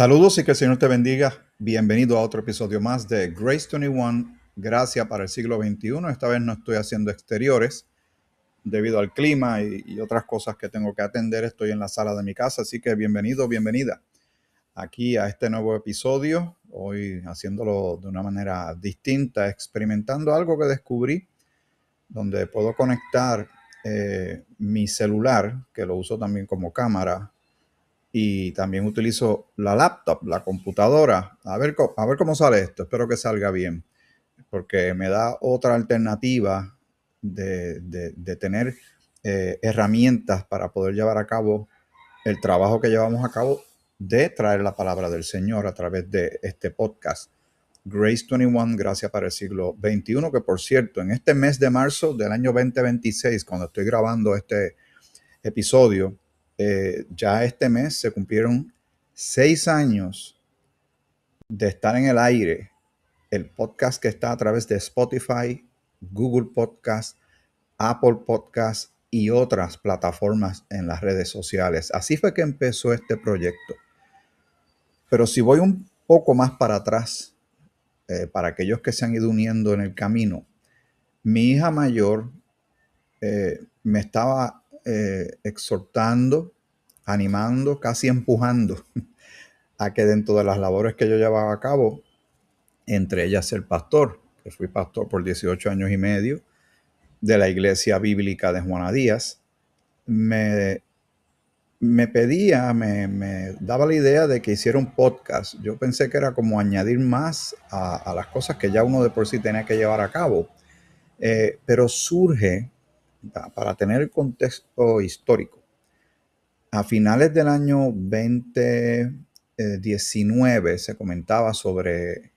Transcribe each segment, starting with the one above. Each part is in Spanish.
Saludos y que el Señor te bendiga. Bienvenido a otro episodio más de Grace 21, Gracia para el siglo XXI. Esta vez no estoy haciendo exteriores debido al clima y otras cosas que tengo que atender. Estoy en la sala de mi casa, así que bienvenido, bienvenida aquí a este nuevo episodio. Hoy haciéndolo de una manera distinta, experimentando algo que descubrí donde puedo conectar mi celular, que lo uso también como cámara, y también utilizo la laptop, la computadora. A ver cómo sale esto. Espero que salga bien, porque me da otra alternativa de tener herramientas para poder llevar a cabo el trabajo que llevamos a cabo de traer la palabra del Señor a través de este podcast. Grace 21, Gracia para el siglo XXI, que por cierto, en este mes de marzo del año 2026, cuando estoy grabando este episodio, ya este mes se cumplieron 6 años de estar en el aire. El podcast que está a través de Spotify, Google Podcast, Apple Podcast y otras plataformas en las redes sociales. Así fue que empezó este proyecto. Pero si voy un poco más para atrás, para aquellos que se han ido uniendo en el camino, mi hija mayor me estaba exhortando, animando, casi empujando a que dentro de las labores que yo llevaba a cabo, entre ellas ser pastor, que fui pastor por 18 años y medio de la Iglesia Bíblica de Juana Díaz, me pedía, me daba la idea de que hiciera un podcast. Yo pensé que era como añadir más a las cosas que ya uno de por sí tenía que llevar a cabo. Pero surge, para tener el contexto histórico, a finales del año 2019 se comentaba sobre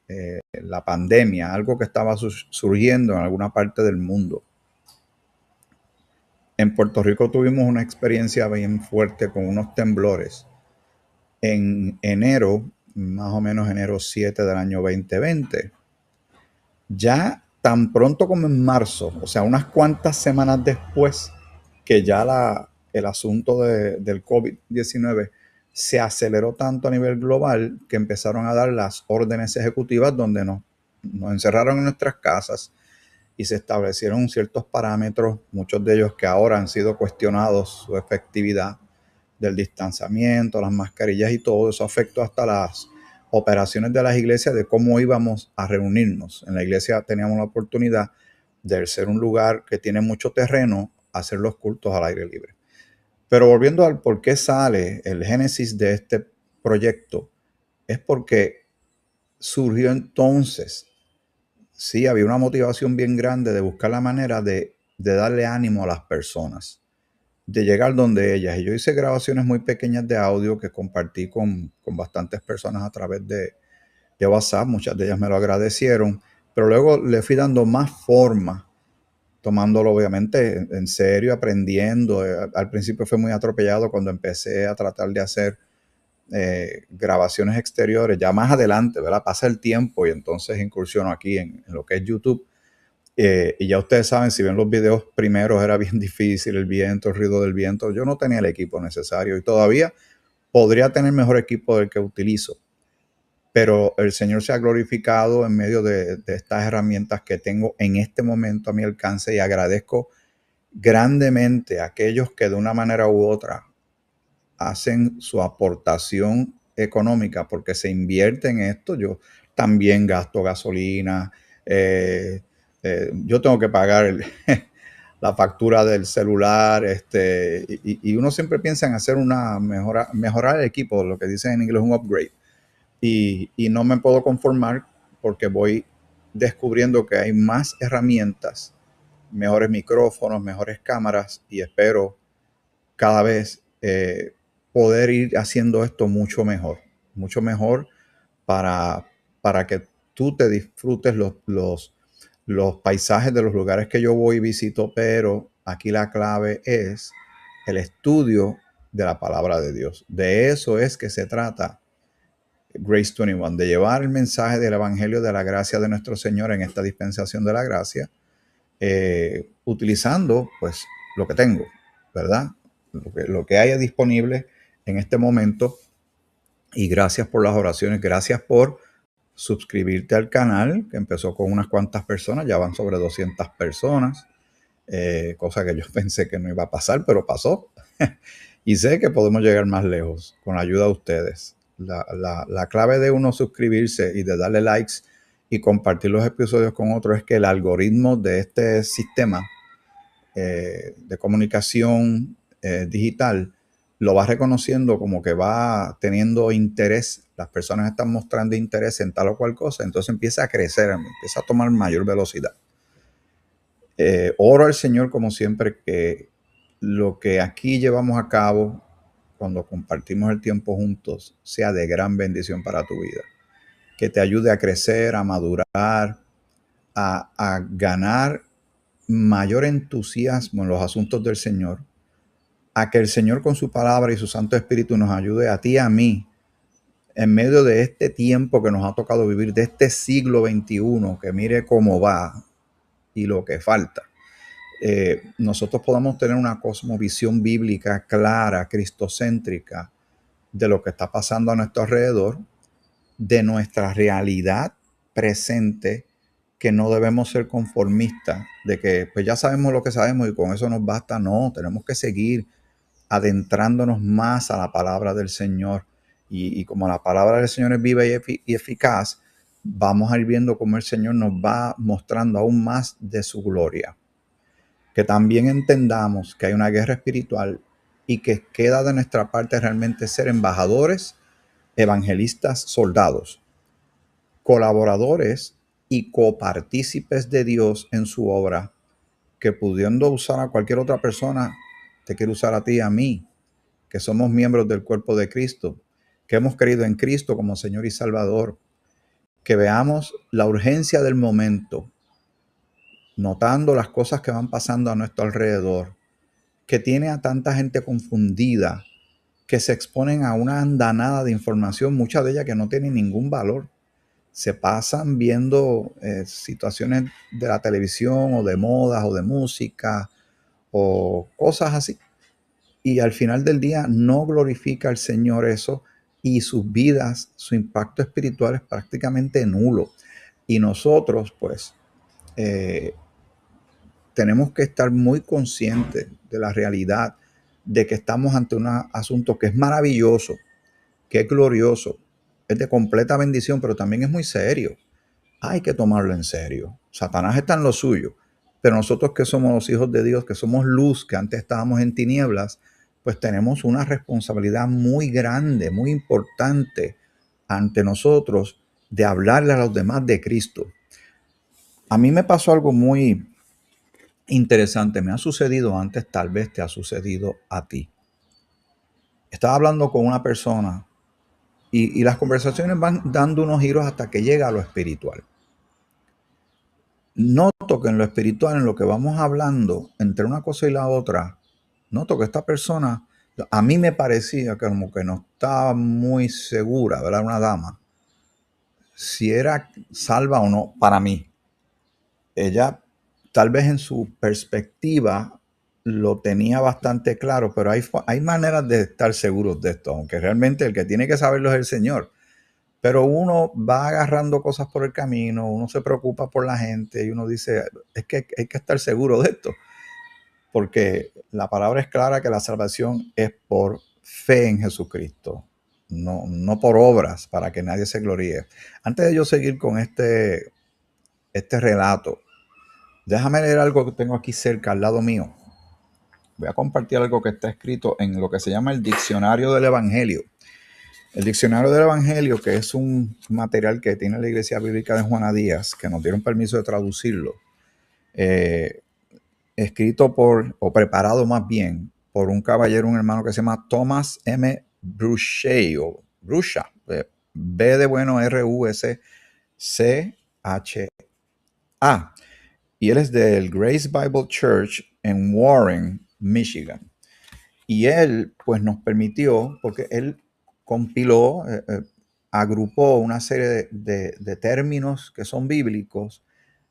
la pandemia, algo que estaba surgiendo en alguna parte del mundo. En Puerto Rico tuvimos una experiencia bien fuerte con unos temblores en enero, más o menos enero 7 del año 2020. Ya tan pronto como en marzo, o sea, unas cuantas semanas después que ya el asunto del COVID-19 se aceleró tanto a nivel global que empezaron a dar las órdenes ejecutivas donde nos encerraron en nuestras casas y se establecieron ciertos parámetros, muchos de ellos que ahora han sido cuestionados su efectividad, del distanciamiento, las mascarillas y todo eso afectó hasta las operaciones de las iglesias, de cómo íbamos a reunirnos. En la iglesia teníamos la oportunidad de ser un lugar que tiene mucho terreno, hacer los cultos al aire libre. Pero volviendo al por qué sale el génesis de este proyecto, es porque surgió entonces, sí, había una motivación bien grande de buscar la manera de darle ánimo a las personas, de llegar donde ellas. Y yo hice grabaciones muy pequeñas de audio que compartí con bastantes personas a través de WhatsApp. Muchas de ellas me lo agradecieron, pero luego le fui dando más forma, tomándolo obviamente en serio, aprendiendo. Al principio fue muy atropellado cuando empecé a tratar de hacer grabaciones exteriores. Ya más adelante, ¿verdad? Pasa el tiempo y entonces incursiono aquí en lo que es YouTube. Y ya ustedes saben, si ven los videos primeros era bien difícil, el viento, el ruido del viento. Yo no tenía el equipo necesario y todavía podría tener mejor equipo del que utilizo. Pero el Señor se ha glorificado en medio de estas herramientas que tengo en este momento a mi alcance y agradezco grandemente a aquellos que de una manera u otra hacen su aportación económica porque se invierte en esto. Yo también gasto gasolina, yo tengo que pagar la factura del celular, y uno siempre piensa en hacer una mejorar el equipo, lo que dicen en inglés un upgrade. Y no me puedo conformar porque voy descubriendo que hay más herramientas, mejores micrófonos, mejores cámaras y espero cada vez poder ir haciendo esto mucho mejor para, para que tú te disfrutes los paisajes de los lugares que yo voy y visito, pero aquí la clave es el estudio de la palabra de Dios. De eso es que se trata Grace 21, de llevar el mensaje del Evangelio de la gracia de nuestro Señor en esta dispensación de la gracia, utilizando pues lo que tengo, ¿verdad? Lo que haya disponible en este momento Y gracias por las oraciones, gracias por suscribirte al canal, que empezó con unas cuantas personas, ya van sobre 200 personas, cosa que yo pensé que no iba a pasar, pero pasó. Y sé que podemos llegar más lejos con la ayuda de ustedes. La clave de uno suscribirse y de darle likes y compartir los episodios con otros es que el algoritmo de este sistema de comunicación digital lo va reconociendo como que va teniendo interés, las personas están mostrando interés en tal o cual cosa, entonces empieza a crecer, empieza a tomar mayor velocidad. Oro al Señor como siempre que lo que aquí llevamos a cabo cuando compartimos el tiempo juntos sea de gran bendición para tu vida, que te ayude a crecer, a madurar, a ganar mayor entusiasmo en los asuntos del Señor, a que el Señor con su palabra y su Santo Espíritu nos ayude a ti y a mí en medio de este tiempo que nos ha tocado vivir, de este siglo XXI, que mire cómo va y lo que falta. Nosotros podamos tener una cosmovisión bíblica clara, cristocéntrica, de lo que está pasando a nuestro alrededor, de nuestra realidad presente, que no debemos ser conformistas, de que pues ya sabemos lo que sabemos y con eso nos basta. No, tenemos que seguir adentrándonos más a la palabra del Señor. Y como la palabra del Señor es viva y eficaz, vamos a ir viendo cómo el Señor nos va mostrando aún más de su gloria. Que también entendamos que hay una guerra espiritual y que queda de nuestra parte realmente ser embajadores, evangelistas, soldados, colaboradores y copartícipes de Dios en su obra, que pudiendo usar a cualquier otra persona, te quiere usar a ti y a mí, que somos miembros del cuerpo de Cristo, que hemos creído en Cristo como Señor y Salvador, que veamos la urgencia del momento, notando las cosas que van pasando a nuestro alrededor, que tiene a tanta gente confundida, que se exponen a una andanada de información, muchas de ellas que no tienen ningún valor. Se pasan viendo situaciones de la televisión o de modas o de música o cosas así. Y al final del día no glorifica al Señor eso, y sus vidas, su impacto espiritual es prácticamente nulo. Y nosotros pues eh, tenemos que estar muy conscientes de la realidad de que estamos ante un asunto que es maravilloso, que es glorioso, es de completa bendición, pero también es muy serio. Hay que tomarlo en serio. Satanás está en lo suyo, pero nosotros que somos los hijos de Dios, que somos luz, que antes estábamos en tinieblas, pues tenemos una responsabilidad muy grande, muy importante ante nosotros de hablarle a los demás de Cristo. A mí me pasó algo muy interesante, me ha sucedido antes, tal vez te ha sucedido a ti. Estaba hablando con una persona y las conversaciones van dando unos giros hasta que llega a lo espiritual. Noto que en lo espiritual, en lo que vamos hablando, entre una cosa y la otra, noto que esta persona, a mí me parecía que como que no estaba muy segura, ¿verdad? Una dama, si era salva o no, para mí. Ella, tal vez en su perspectiva, lo tenía bastante claro, pero hay maneras de estar seguros de esto, aunque realmente el que tiene que saberlo es el Señor. Pero uno va agarrando cosas por el camino, uno se preocupa por la gente y uno dice, es que hay que estar seguro de esto, porque la palabra es clara que la salvación es por fe en Jesucristo, no por obras para que nadie se gloríe. Antes de yo seguir con este relato, déjame leer algo que tengo aquí cerca, al lado mío. Voy a compartir algo que está escrito en lo que se llama el Diccionario del Evangelio. El Diccionario del Evangelio, que es un material que tiene la Iglesia Bíblica de Juana Díaz, que nos dieron permiso de traducirlo, escrito o preparado más bien, por un caballero, un hermano que se llama Thomas M. Bruchay, o Brusha, B de bueno, R-U-S-C-H-A. Y él es del Grace Bible Church en Warren, Michigan. Y él, pues, nos permitió, porque él compiló, agrupó una serie de términos que son bíblicos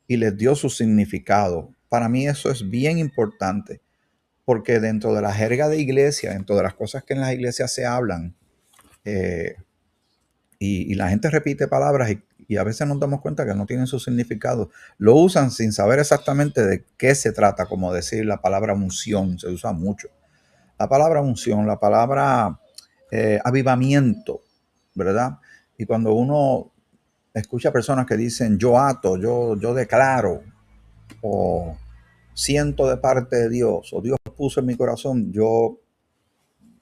y les dio su significado. Para mí eso es bien importante, porque dentro de la jerga de iglesia, dentro de las cosas que en las iglesias se hablan, y la gente repite palabras y a veces nos damos cuenta que no tienen su significado. Lo usan sin saber exactamente de qué se trata, como decir la palabra unción, se usa mucho. La palabra unción, la palabra avivamiento, ¿verdad? Y cuando uno escucha personas que dicen yo ato, yo declaro, o siento de parte de Dios, o Dios puso en mi corazón, yo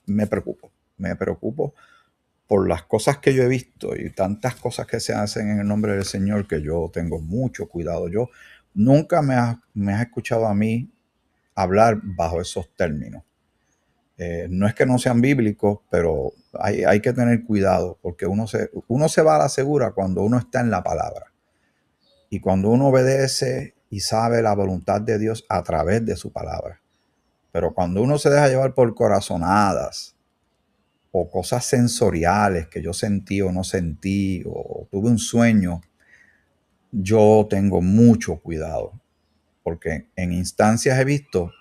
me preocupo por las cosas que yo he visto y tantas cosas que se hacen en el nombre del Señor que yo tengo mucho cuidado. Yo nunca me has escuchado a mí hablar bajo esos términos. No es que no sean bíblicos, pero hay que tener cuidado porque uno se va a la segura cuando uno está en la palabra y cuando uno obedece y sabe la voluntad de Dios a través de su palabra. Pero cuando uno se deja llevar por corazonadas o cosas sensoriales que yo sentí o no sentí o tuve un sueño, yo tengo mucho cuidado porque en instancias he visto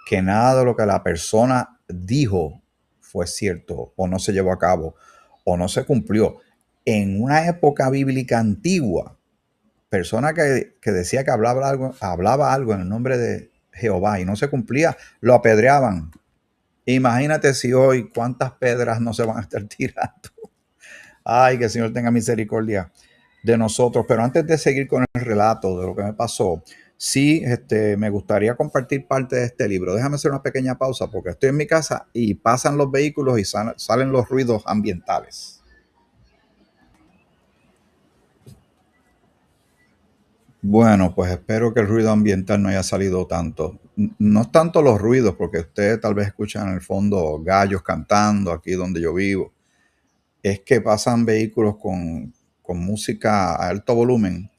que nada de lo que la persona dijo fue cierto o no se llevó a cabo o no se cumplió. En una época bíblica antigua, persona que decía que hablaba algo en el nombre de Jehová y no se cumplía, lo apedreaban. Imagínate si hoy cuántas pedras no se van a estar tirando. Ay, que el Señor tenga misericordia de nosotros. Pero antes de seguir con el relato de lo que me pasó, sí, me gustaría compartir parte de este libro. Déjame hacer una pequeña pausa porque estoy en mi casa y pasan los vehículos y salen los ruidos ambientales. Bueno, pues espero que el ruido ambiental no haya salido tanto. No es tanto los ruidos, porque ustedes tal vez escuchan en el fondo gallos cantando aquí donde yo vivo. Es que pasan vehículos con música a alto volumen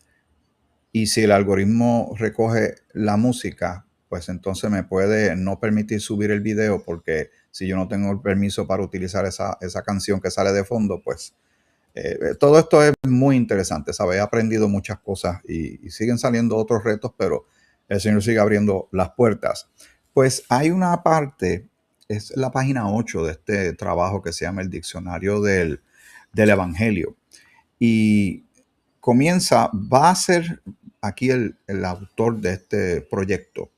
y si el algoritmo recoge la música, pues entonces me puede no permitir subir el video porque si yo no tengo el permiso para utilizar esa canción que sale de fondo, pues todo esto es muy interesante, ¿sabes? He aprendido muchas cosas y siguen saliendo otros retos, pero el Señor sigue abriendo las puertas. Pues hay una parte, es la página 8 de este trabajo que se llama el Diccionario del Evangelio. Y va a ser aquí el autor de este proyecto,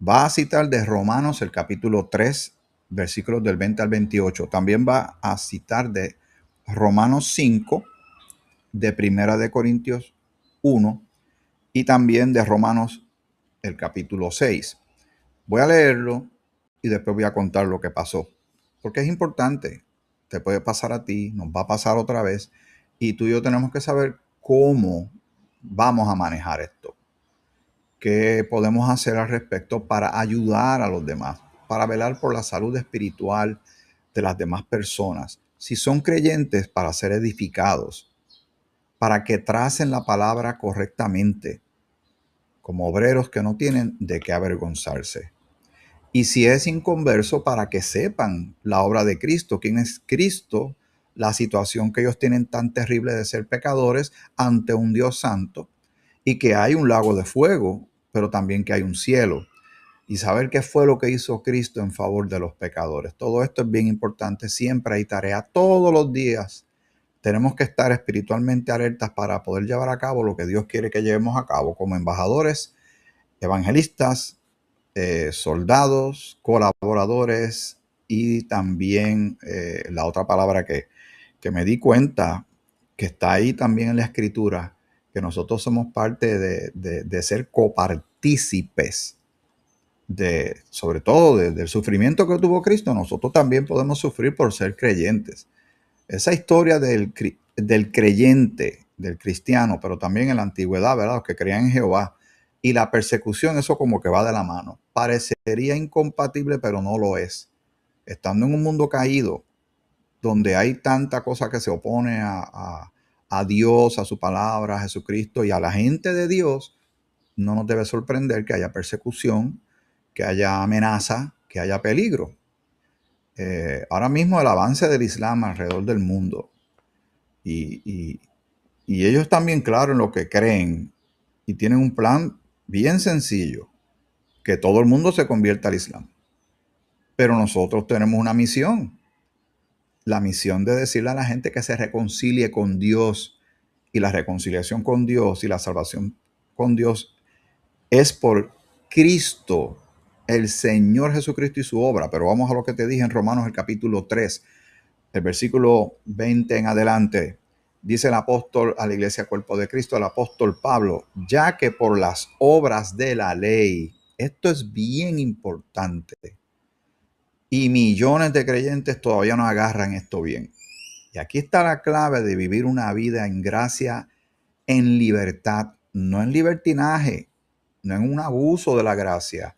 va a citar de Romanos el capítulo 3, versículos del 20 al 28. También va a citar de Romanos 5, de Primera de Corintios 1 y también de Romanos el capítulo 6. Voy a leerlo y después voy a contar lo que pasó, porque es importante. Te puede pasar a ti, nos va a pasar otra vez y tú y yo tenemos que saber cómo vamos a manejar esto, qué podemos hacer al respecto para ayudar a los demás, para velar por la salud espiritual de las demás personas. Si son creyentes, para ser edificados, para que tracen la palabra correctamente, como obreros que no tienen de qué avergonzarse. Y si es inconverso, para que sepan la obra de Cristo, quién es Cristo, la situación que ellos tienen tan terrible de ser pecadores ante un Dios santo, y que hay un lago de fuego, pero también que hay un cielo. Y saber qué fue lo que hizo Cristo en favor de los pecadores. Todo esto es bien importante. Siempre hay tarea todos los días. Tenemos que estar espiritualmente alertas para poder llevar a cabo lo que Dios quiere que llevemos a cabo como embajadores, evangelistas, soldados, colaboradores y también la otra palabra que me di cuenta que está ahí también en la escritura, que nosotros somos parte de ser copartícipes sobre todo del sufrimiento que tuvo Cristo. Nosotros también podemos sufrir por ser creyentes. Esa historia del creyente, del cristiano, pero también en la antigüedad, ¿verdad? Los que creían en Jehová y la persecución, eso como que va de la mano. Parecería incompatible, pero no lo es. Estando en un mundo caído, donde hay tanta cosa que se opone a Dios, a su palabra, a Jesucristo y a la gente de Dios, no nos debe sorprender que haya persecución, que haya amenaza, que haya peligro. Ahora mismo el avance del Islam alrededor del mundo y, y ellos están bien claros en lo que creen y tienen un plan bien sencillo, que todo el mundo se convierta al Islam. Pero nosotros tenemos una misión la misión de decirle a la gente que se reconcilie con Dios, y la reconciliación con Dios y la salvación con Dios es por Cristo, el Señor Jesucristo y su obra. Pero vamos a lo que te dije en Romanos el capítulo 3, el versículo 20 en adelante. Dice el apóstol a la iglesia cuerpo de Cristo, el apóstol Pablo, ya que por las obras de la ley, esto es bien importante, y millones de creyentes todavía no agarran esto bien. Y aquí está la clave de vivir una vida en gracia, en libertad, no en libertinaje, no en un abuso de la gracia,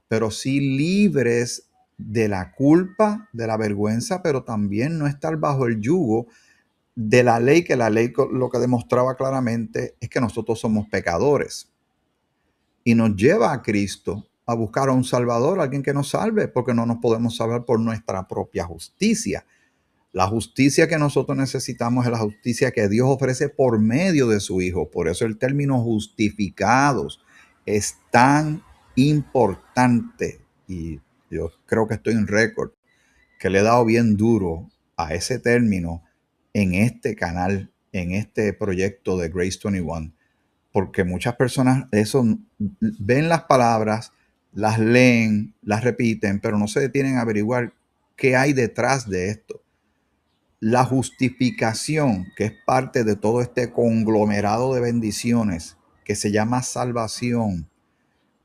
pero sí libres de la culpa, de la vergüenza, pero también no estar bajo el yugo de la ley, que la ley lo que demostraba claramente es que nosotros somos pecadores. Y nos lleva a Cristo a buscar a un Salvador, alguien que nos salve, porque no nos podemos salvar por nuestra propia justicia. La justicia que nosotros necesitamos es la justicia que Dios ofrece por medio de su Hijo. Por eso el término justificados es tan importante. Y yo creo que estoy en récord, que le he dado bien duro a ese término en este canal, en este proyecto de Grace 21. Porque muchas personas eso ven las palabras, las leen, las repiten, pero no se detienen a averiguar qué hay detrás de esto. La justificación, que es parte de todo este conglomerado de bendiciones que se llama salvación,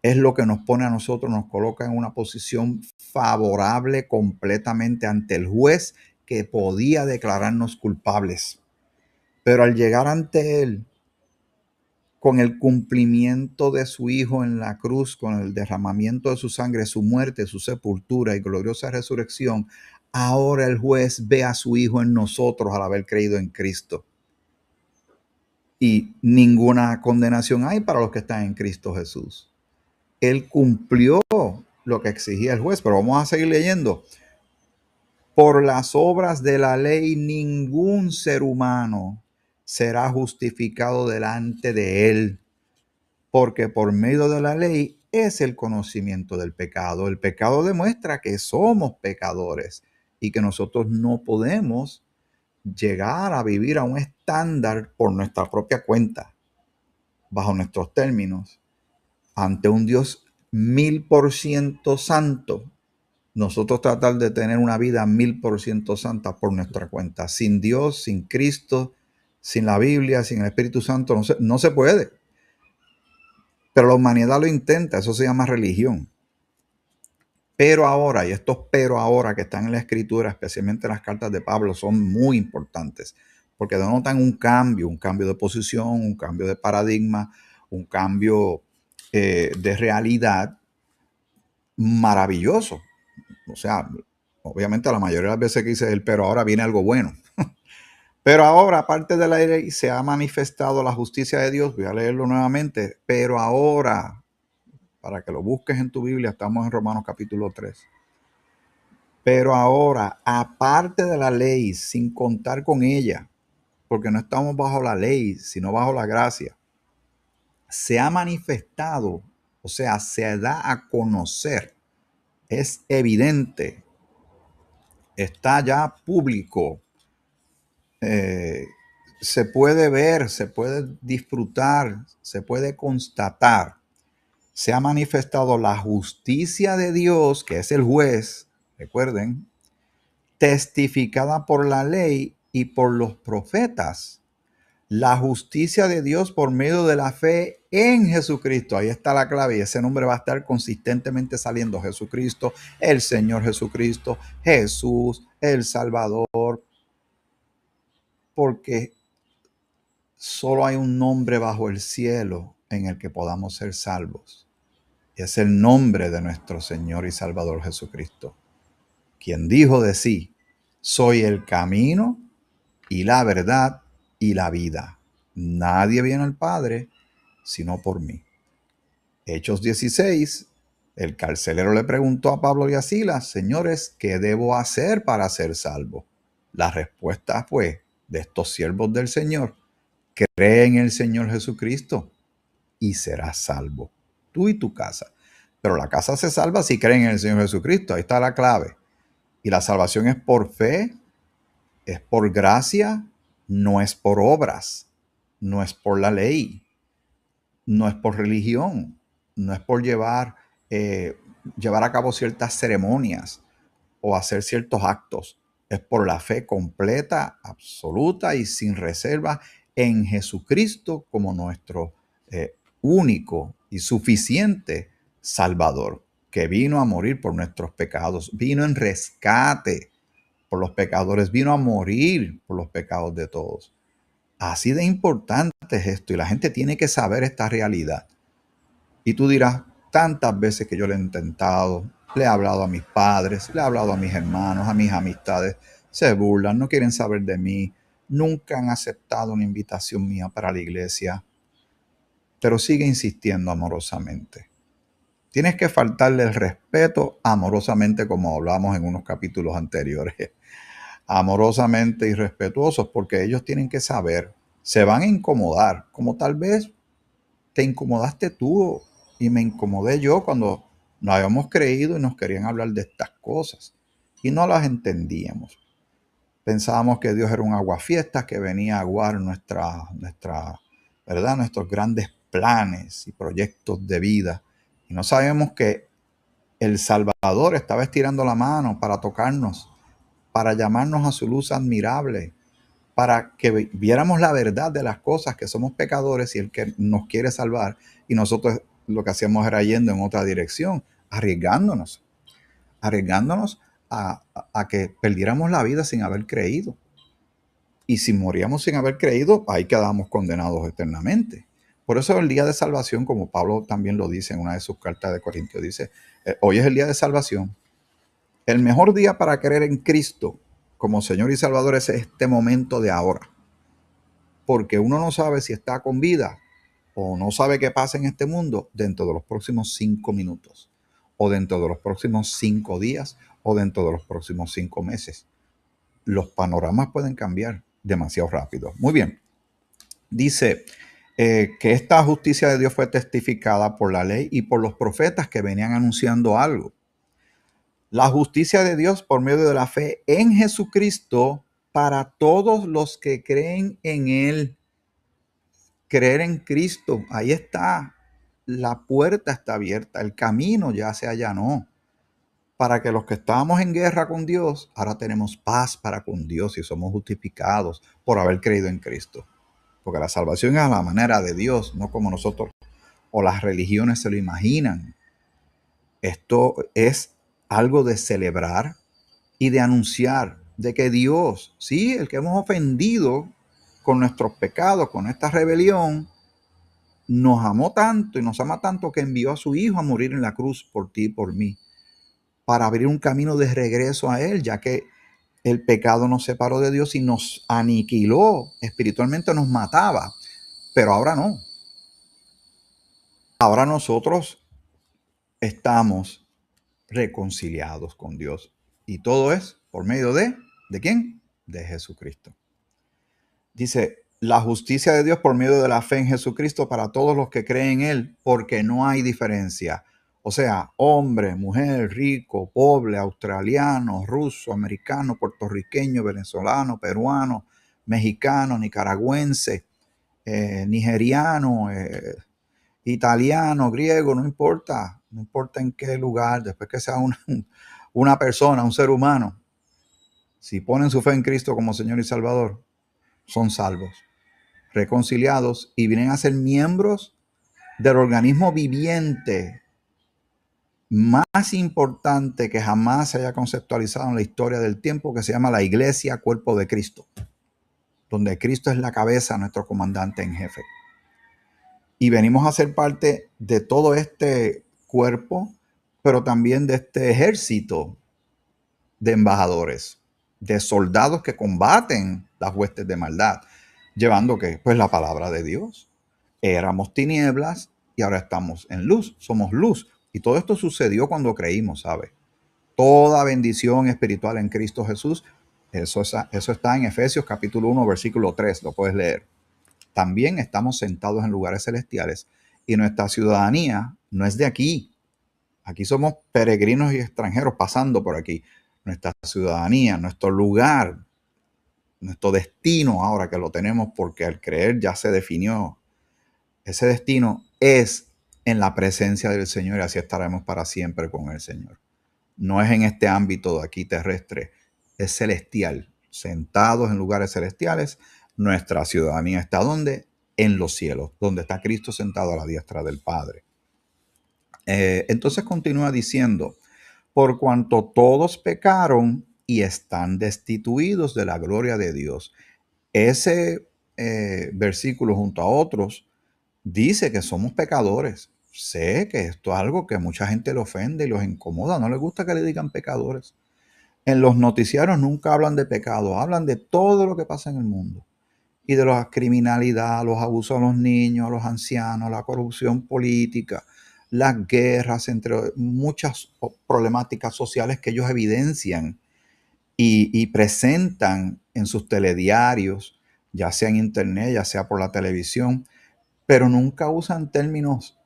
es lo que nos pone a nosotros, nos coloca en una posición favorable completamente ante el juez que podía declararnos culpables. Pero al llegar ante él, con el cumplimiento de su Hijo en la cruz, con el derramamiento de su sangre, su muerte, su sepultura y gloriosa resurrección, ahora el juez ve a su Hijo en nosotros al haber creído en Cristo. Y ninguna condenación hay para los que están en Cristo Jesús. Él cumplió lo que exigía el juez, pero vamos a seguir leyendo. Por las obras de la ley, ningún ser humano será justificado delante de él, porque por medio de la ley es el conocimiento del pecado. El pecado demuestra que somos pecadores y que nosotros no podemos llegar a vivir a un estándar por nuestra propia cuenta, bajo nuestros términos, ante un Dios 1000% santo. Nosotros tratar de tener una vida 1000% santa por nuestra cuenta. Sin Dios, sin Cristo, sin la Biblia, sin el Espíritu Santo, no se puede. Pero la humanidad lo intenta, eso se llama religión. Pero ahora, y estos pero ahora que están en la Escritura, especialmente en las cartas de Pablo, son muy importantes, porque denotan un cambio de posición, un cambio de paradigma, un cambio de realidad maravilloso. O sea, obviamente la mayoría de las veces que dice el pero ahora viene algo bueno. Pero ahora, aparte de la ley, se ha manifestado la justicia de Dios. Voy a leerlo nuevamente. Pero ahora, para que lo busques en tu Biblia, estamos en Romanos capítulo 3. Pero ahora, aparte de la ley, sin contar con ella, porque no estamos bajo la ley, sino bajo la gracia, se ha manifestado, o sea, se da a conocer, es evidente, está ya público, se puede ver, se puede disfrutar, se puede constatar. Se ha manifestado la justicia de Dios, que es el juez, recuerden, testificada por la ley y por los profetas. La justicia de Dios por medio de la fe en Jesucristo. Ahí está la clave y ese nombre va a estar consistentemente saliendo. Jesucristo, el Señor Jesucristo, Jesús, el Salvador. Porque solo hay un nombre bajo el cielo en el que podamos ser salvos. Y es el nombre de nuestro Señor y Salvador Jesucristo, quien dijo de sí: soy el camino y la verdad y la vida. Nadie viene al Padre sino por mí. Hechos 16, el carcelero le preguntó a Pablo y a Silas: señores, ¿qué debo hacer para ser salvo? La respuesta fue de estos siervos del Señor: cree en el Señor Jesucristo y serás salvo, tú y tu casa. Pero la casa se salva si creen en el Señor Jesucristo. Ahí está la clave. Y la salvación es por fe Es por gracia, no es por obras, no es por la ley, no es por religión, no es por llevar a cabo ciertas ceremonias o hacer ciertos actos. Es por la fe completa, absoluta y sin reserva en Jesucristo como nuestro único y suficiente Salvador, que vino a morir por nuestros pecados, vino en rescate por los pecadores, vino a morir por los pecados de todos. Así de importante es esto y la gente tiene que saber esta realidad. Y tú dirás, tantas veces que yo le he intentado, le he hablado a mis padres, le he hablado a mis hermanos, a mis amistades, se burlan, no quieren saber de mí, nunca han aceptado una invitación mía para la iglesia, pero sigue insistiendo amorosamente. Tienes que faltarle el respeto amorosamente, como hablamos en unos capítulos anteriores. Amorosamente y respetuosos, porque ellos tienen que saber, se van a incomodar, como tal vez te incomodaste tú y me incomodé yo cuando no habíamos creído y nos querían hablar de estas cosas y no las entendíamos. Pensábamos que Dios era un aguafiestas que venía a aguar ¿verdad? Nuestros grandes planes y proyectos de vida. Y no sabíamos que el Salvador estaba estirando la mano para tocarnos, para llamarnos a su luz admirable, para que viéramos la verdad de las cosas, que somos pecadores y el que nos quiere salvar. Y nosotros lo que hacíamos era yendo en otra dirección, arriesgándonos a que perdiéramos la vida sin haber creído. Y si moríamos sin haber creído, ahí quedábamos condenados eternamente. Por eso el día de salvación, como Pablo también lo dice en una de sus cartas de Corintios, dice, hoy es el día de salvación. El mejor día para creer en Cristo como Señor y Salvador es este momento de ahora. Porque uno no sabe si está con vida o no sabe qué pasa en este mundo dentro de los próximos 5 minutos, o dentro de los próximos 5 días, o dentro de los próximos 5 meses. Los panoramas pueden cambiar demasiado rápido. Muy bien. Dice que esta justicia de Dios fue testificada por la ley y por los profetas que venían anunciando algo. La justicia de Dios por medio de la fe en Jesucristo para todos los que creen en Él. Creer en Cristo, ahí está. La puerta está abierta, el camino ya se allanó. Para que los que estábamos en guerra con Dios, ahora tenemos paz para con Dios y somos justificados por haber creído en Cristo. Porque la salvación es a la manera de Dios, no como nosotros o las religiones se lo imaginan. Esto es algo de celebrar y de anunciar de que Dios, sí, el que hemos ofendido con nuestros pecados, con esta rebelión, nos amó tanto y nos ama tanto que envió a su Hijo a morir en la cruz por ti y por mí, para abrir un camino de regreso a Él, ya que el pecado nos separó de Dios y nos aniquiló, espiritualmente nos mataba, pero ahora no. Ahora nosotros estamos reconciliados con Dios y todo es por medio ¿de quién? De Jesucristo. Dice, la justicia de Dios por medio de la fe en Jesucristo para todos los que creen en Él, porque no hay diferencia. O sea, hombre, mujer, rico, pobre, australiano, ruso, americano, puertorriqueño, venezolano, peruano, mexicano, nicaragüense, nigeriano, italiano, griego, no importa en qué lugar, después que sea una persona, un ser humano, si ponen su fe en Cristo como Señor y Salvador, son salvos, reconciliados y vienen a ser miembros del organismo viviente más importante que jamás se haya conceptualizado en la historia del tiempo, que se llama la Iglesia Cuerpo de Cristo, donde Cristo es la cabeza, nuestro comandante en jefe. Y venimos a ser parte de todo este cuerpo, pero también de este ejército de embajadores, de soldados que combaten las huestes de maldad, llevando ¿qué? Pues la palabra de Dios. Éramos tinieblas y ahora estamos en luz, somos luz. Y todo esto sucedió cuando creímos, ¿sabe? Toda bendición espiritual en Cristo Jesús, eso está en Efesios capítulo 1, versículo 3, lo puedes leer. También estamos sentados en lugares celestiales y nuestra ciudadanía no es de aquí. Aquí somos peregrinos y extranjeros pasando por aquí. Nuestra ciudadanía, nuestro lugar nuestro destino ahora que lo tenemos porque al creer ya se definió, ese destino es en la presencia del Señor y así estaremos para siempre con el Señor. No es en este ámbito de aquí terrestre, es celestial. Sentados en lugares celestiales, nuestra ciudadanía está ¿dónde? En los cielos, donde está Cristo sentado a la diestra del Padre. Entonces continúa diciendo, por cuanto todos pecaron y están destituidos de la gloria de Dios. Ese versículo junto a otros dice que somos pecadores. Sé que esto es algo que a mucha gente le ofende y los incomoda, no les gusta que le digan pecadores. En los noticiarios nunca hablan de pecado, hablan de todo lo que pasa en el mundo y de la criminalidad, los abusos a los niños, a los ancianos, la corrupción política, las guerras, entre muchas problemáticas sociales que ellos evidencian y presentan en sus telediarios, ya sea en internet, ya sea por la televisión, pero nunca usan términos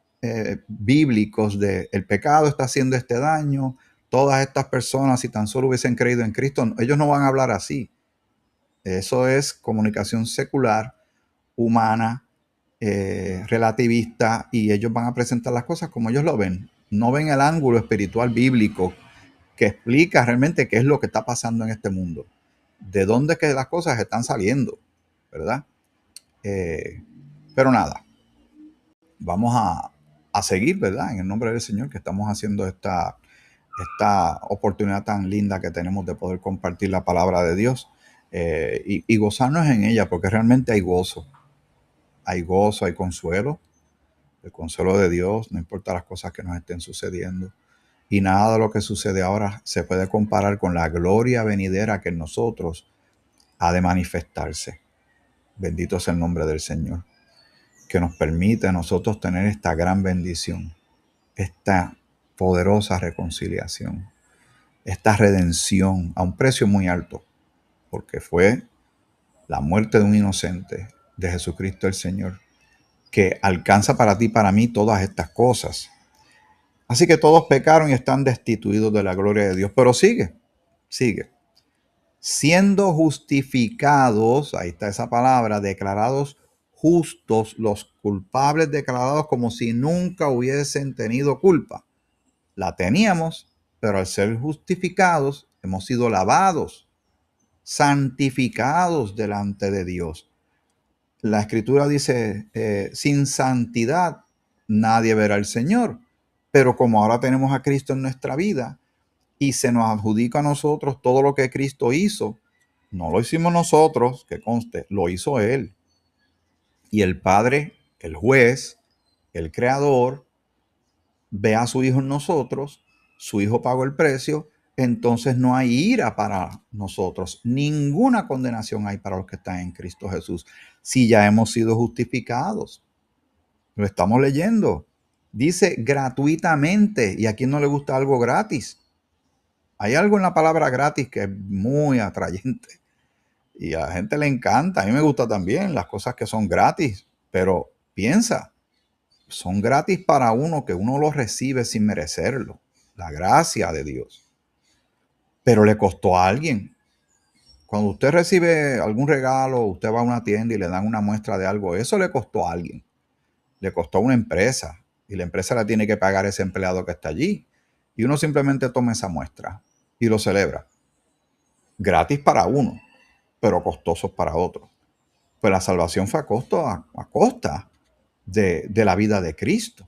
bíblicos de el pecado está haciendo este daño, todas estas personas si tan solo hubiesen creído en Cristo, ellos no van a hablar así. Eso es comunicación secular, humana, relativista, y ellos van a presentar las cosas como ellos lo ven. No ven el ángulo espiritual bíblico que explica realmente qué es lo que está pasando en este mundo, de dónde es que las cosas están saliendo, ¿verdad? Pero nada, vamos a seguir, ¿verdad? En el nombre del Señor, que estamos haciendo esta oportunidad tan linda que tenemos de poder compartir la palabra de Dios y gozarnos en ella, porque realmente hay gozo, hay consuelo, el consuelo de Dios, no importa las cosas que nos estén sucediendo. Y nada de lo que sucede ahora se puede comparar con la gloria venidera que en nosotros ha de manifestarse. Bendito es el nombre del Señor, que nos permite a nosotros tener esta gran bendición, esta poderosa reconciliación, esta redención a un precio muy alto, porque fue la muerte de un inocente, de Jesucristo el Señor, que alcanza para ti y para mí todas estas cosas. Así que todos pecaron y están destituidos de la gloria de Dios. Pero sigue. Siendo justificados, ahí está esa palabra, declarados justos, los culpables declarados como si nunca hubiesen tenido culpa. La teníamos, pero al ser justificados hemos sido lavados, santificados delante de Dios. La escritura dice, sin santidad nadie verá al Señor. Pero como ahora tenemos a Cristo en nuestra vida y se nos adjudica a nosotros todo lo que Cristo hizo, no lo hicimos nosotros, que conste, lo hizo Él. Y el Padre, el juez, el creador, ve a su Hijo en nosotros, su Hijo pagó el precio, entonces no hay ira para nosotros, ninguna condenación hay para los que están en Cristo Jesús, si ya hemos sido justificados. Lo estamos leyendo. Dice gratuitamente, y a quien no le gusta algo gratis. Hay algo en la palabra gratis que es muy atrayente y a la gente le encanta. A mí me gusta también las cosas que son gratis, pero piensa, son gratis para uno que uno los recibe sin merecerlo, la gracia de Dios. Pero le costó a alguien. Cuando usted recibe algún regalo, usted va a una tienda y le dan una muestra de algo, eso le costó a alguien. Le costó a una empresa y la empresa le tiene que pagar a ese empleado que está allí. Y uno simplemente toma esa muestra y lo celebra. Gratis para uno, pero costosos para otros. Pues la salvación fue a costa de la vida de Cristo,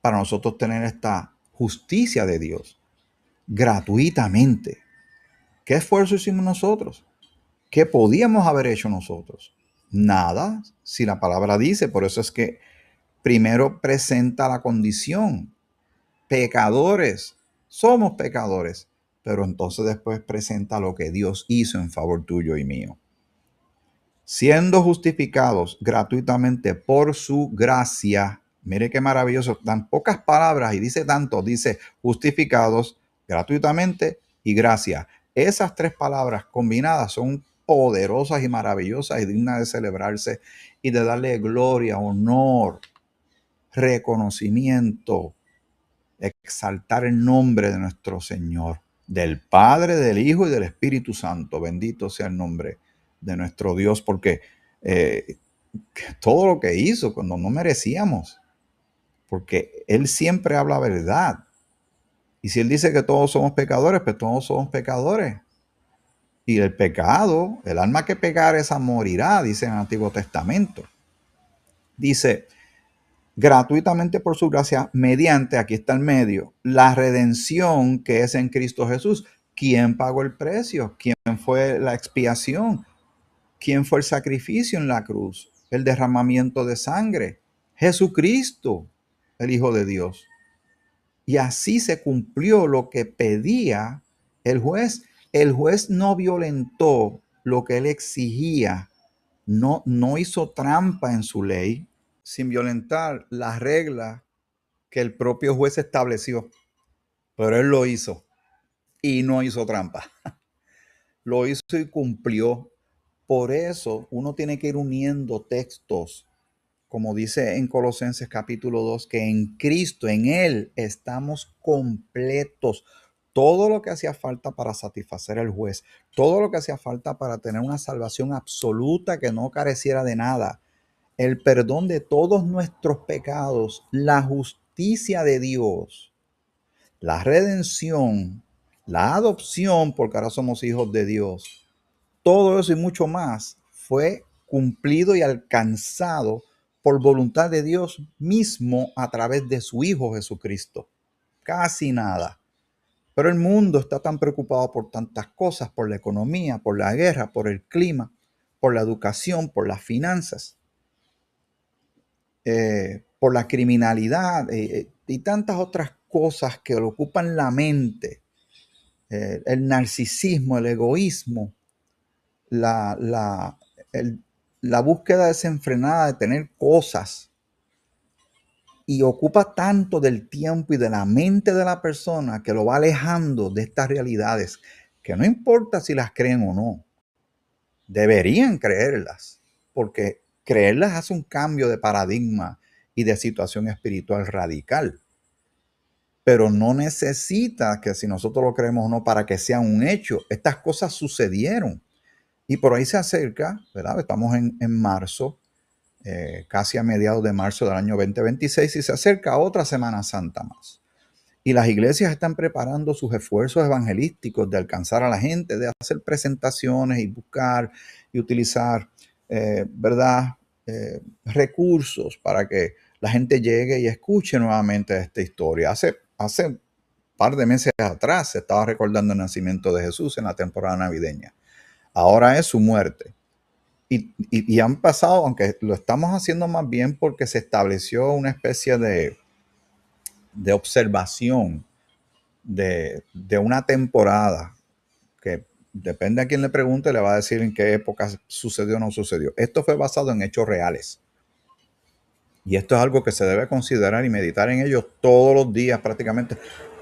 para nosotros tener esta justicia de Dios gratuitamente. ¿Qué esfuerzo hicimos nosotros? ¿Qué podíamos haber hecho nosotros? Nada, si la palabra dice. Por eso es que primero presenta la condición. Pecadores, somos pecadores, pero entonces después presenta lo que Dios hizo en favor tuyo y mío. Siendo justificados gratuitamente por su gracia. Mire qué maravilloso, tan pocas palabras y dice tanto, dice justificados gratuitamente y gracia. Esas tres palabras combinadas son poderosas y maravillosas y dignas de celebrarse y de darle gloria, honor, reconocimiento, exaltar el nombre de nuestro Señor, del Padre, del Hijo y del Espíritu Santo. Bendito sea el nombre de nuestro Dios, porque todo lo que hizo cuando no merecíamos, porque Él siempre habla verdad. Y si Él dice que todos somos pecadores, pues todos somos pecadores. Y el pecado, el alma que pecar esa morirá, dice en el Antiguo Testamento. Dice, gratuitamente por su gracia, mediante, aquí está el medio, la redención que es en Cristo Jesús. ¿Quién pagó el precio? ¿Quién fue la expiación? ¿Quién fue el sacrificio en la cruz? El derramamiento de sangre. Jesucristo, el Hijo de Dios. Y así se cumplió lo que pedía el juez. El juez no violentó lo que él exigía, no hizo trampa en su ley, sin violentar las reglas que el propio juez estableció. Pero él lo hizo y no hizo trampa. Lo hizo y cumplió. Por eso uno tiene que ir uniendo textos, como dice en Colosenses capítulo 2, que en Cristo, en Él, estamos completos. Todo lo que hacía falta para satisfacer al juez, todo lo que hacía falta para tener una salvación absoluta que no careciera de nada, el perdón de todos nuestros pecados, la justicia de Dios, la redención, la adopción, porque ahora somos hijos de Dios, todo eso y mucho más fue cumplido y alcanzado por voluntad de Dios mismo a través de su Hijo Jesucristo. Casi nada. Pero el mundo está tan preocupado por tantas cosas, por la economía, por la guerra, por el clima, por la educación, por las finanzas, por la criminalidad y tantas otras cosas que le ocupan la mente, el narcisismo, el egoísmo, la, la, la búsqueda desenfrenada de tener cosas, y ocupa tanto del tiempo y de la mente de la persona que lo va alejando de estas realidades, que no importa si las creen o no, deberían creerlas, porque creerlas hace un cambio de paradigma y de situación espiritual radical. Pero no necesita que si nosotros lo creemos o no para que sea un hecho. Estas cosas sucedieron. Y por ahí se acerca, ¿verdad? Estamos en marzo, casi a mediados de marzo del año 2026, y se acerca otra Semana Santa más. Y las iglesias están preparando sus esfuerzos evangelísticos de alcanzar a la gente, de hacer presentaciones y buscar y utilizar, ¿verdad? Recursos para que la gente llegue y escuche nuevamente esta historia. Hace un par de meses atrás se estaba recordando el nacimiento de Jesús en la temporada navideña. Ahora es su muerte. Y han pasado, aunque lo estamos haciendo más bien porque se estableció una especie de observación de una temporada que depende a quién le pregunte, le va a decir en qué época sucedió o no sucedió. Esto fue basado en hechos reales. Y esto es algo que se debe considerar y meditar en ello todos los días, prácticamente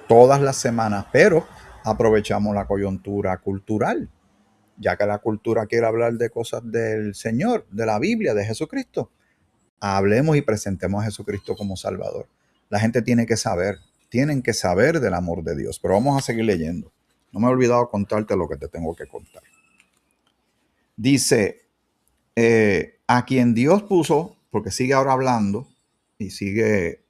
todas las semanas, pero aprovechamos la coyuntura cultural, ya que la cultura quiere hablar de cosas del Señor, de la Biblia, de Jesucristo. Hablemos y presentemos a Jesucristo como Salvador. La gente tienen que saber del amor de Dios, pero vamos a seguir leyendo. No me he olvidado contarte lo que te tengo que contar. Dice, a quien Dios puso, porque sigue ahora hablando y sigue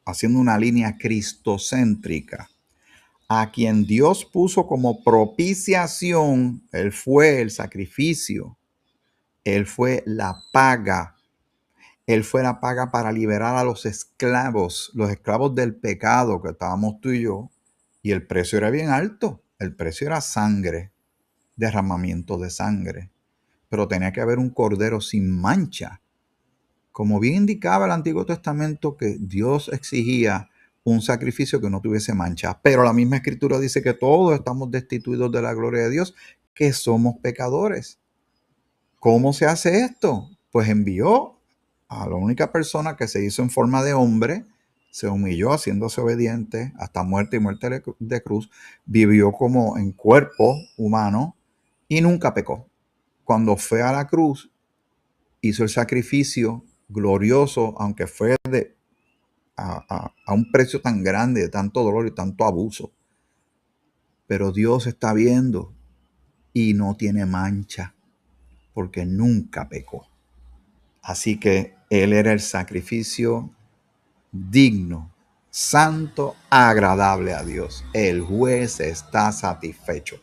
haciendo una línea cristocéntrica, a quien Dios puso como propiciación, Él fue el sacrificio, Él fue la paga. Él fue la paga para liberar a los esclavos del pecado que estábamos tú y yo. Y el precio era bien alto. El precio era sangre, derramamiento de sangre. Pero tenía que haber un cordero sin mancha. Como bien indicaba el Antiguo Testamento, que Dios exigía un sacrificio que no tuviese mancha. Pero la misma Escritura dice que todos estamos destituidos de la gloria de Dios, que somos pecadores. ¿Cómo se hace esto? Pues envió a la única persona que se hizo en forma de hombre, se humilló haciéndose obediente hasta muerte y muerte de cruz, vivió como en cuerpo humano y nunca pecó. Cuando fue a la cruz, hizo el sacrificio glorioso, aunque fue a un precio tan grande, de tanto dolor y tanto abuso. Pero Dios está viendo y no tiene mancha, porque nunca pecó. Así que Él era el sacrificio digno, santo, agradable a Dios. El juez está satisfecho.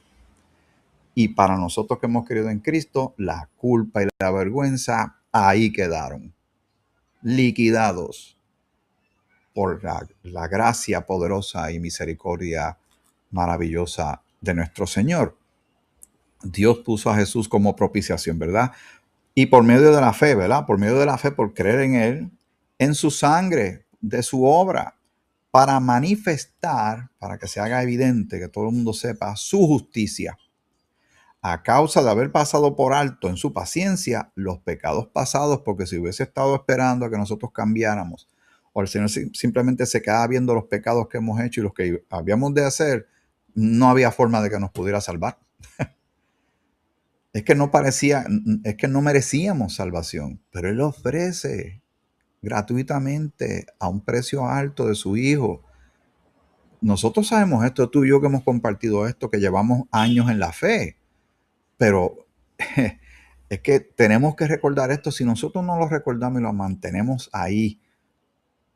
Y para nosotros que hemos creído en Cristo, la culpa y la vergüenza ahí quedaron, liquidados por la gracia poderosa y misericordia maravillosa de nuestro Señor. Dios puso a Jesús como propiciación, ¿verdad? Y por medio de la fe, ¿verdad? Por medio de la fe, por creer en Él, en su sangre, de su obra, para manifestar, para que se haga evidente, que todo el mundo sepa su justicia, a causa de haber pasado por alto en su paciencia los pecados pasados, porque si hubiese estado esperando a que nosotros cambiáramos, o el Señor simplemente se quedaba viendo los pecados que hemos hecho y los que habíamos de hacer, no había forma de que nos pudiera salvar. Es que no parecía, es que no merecíamos salvación, pero Él ofrece gratuitamente a un precio alto de su Hijo. Nosotros sabemos esto, tú y yo que hemos compartido esto, que llevamos años en la fe, pero es que tenemos que recordar esto. Si nosotros no lo recordamos y lo mantenemos ahí